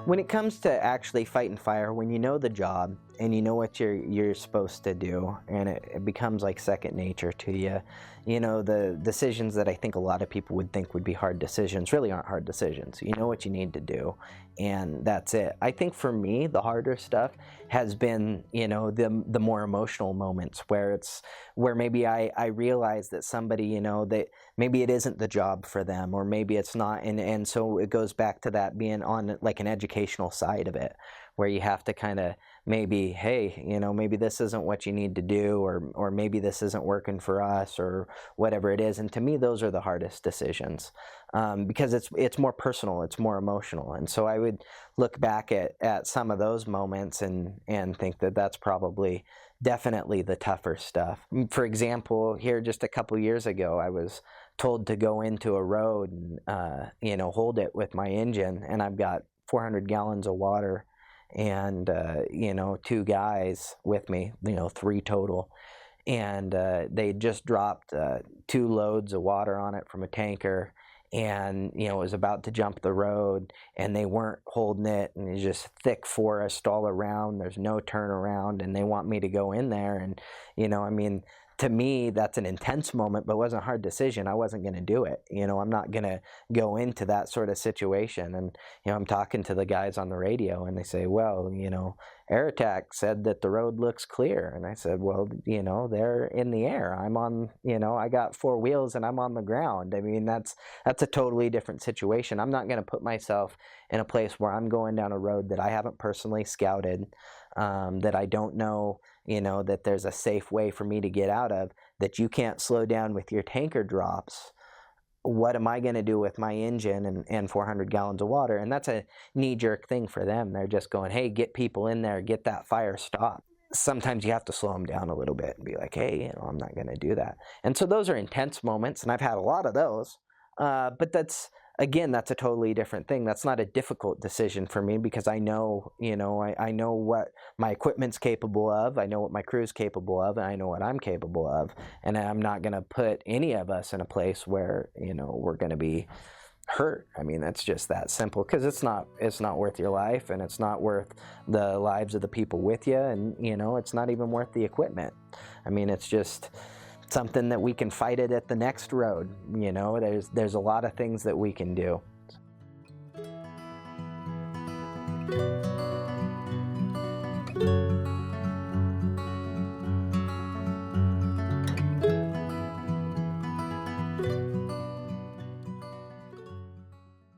When it comes to actually fighting fire, when you know the job and you know what you're supposed to do, and it becomes like second nature to you, you know, the decisions that I think a lot of people would think would be hard decisions really aren't hard decisions. You know what you need to do, and that's it. I think for me, the harder stuff has been, you know, the more emotional moments where maybe I realize that somebody, you know, that maybe it isn't the job for them, or maybe it's not, and so it goes back to that being on like an educational side of it, where you have to kind of maybe, hey, you know, maybe this isn't what you need to do, or maybe this isn't working for us, or whatever it is. And to me, those are the hardest decisions, because it's more personal, it's more emotional. And so I would look back at some of those moments and think that that's probably definitely the tougher stuff. For example, here just a couple years ago, I was told to go into a road and you know, hold it with my engine, and I've got 400 gallons of water and you know, two guys with me, you know, three total, and they just dropped 2 loads of water on it from a tanker, and you know, it was about to jump the road, and they weren't holding it, and it's just thick forest all around, there's no turnaround, and they want me to go in there. And you know, I mean, to me, that's an intense moment, but it wasn't a hard decision. I wasn't going to do it. You know, I'm not going to go into that sort of situation. And, you know, I'm talking to the guys on the radio, and they say, well, you know, Airtac said that the road looks clear. And I said, well, you know, they're in the air. I'm on, you know, I got 4 wheels and I'm on the ground. I mean, that's a totally different situation. I'm not going to put myself in a place where I'm going down a road that I haven't personally scouted, that I don't know, you know, that there's a safe way for me to get out of, that you can't slow down with your tanker drops. What am I going to do with my engine and 400 gallons of water? And that's a knee-jerk thing for them. They're just going, hey, get people in there, get that fire stopped. Sometimes you have to slow them down a little bit and be like, hey, you know, I'm not going to do that. And so those are intense moments, and I've had a lot of those. But that's, again, that's a totally different thing. That's not a difficult decision for me, because I know, you know, I know what my equipment's capable of, I know what my crew's capable of, and I know what I'm capable of. And I'm not going to put any of us in a place where, you know, we're going to be hurt. I mean, that's just that simple, because it's not worth your life, and it's not worth the lives of the people with you, and, you know, it's not even worth the equipment. I mean, it's just something that we can fight it at the next road. You know, there's a lot of things that we can do.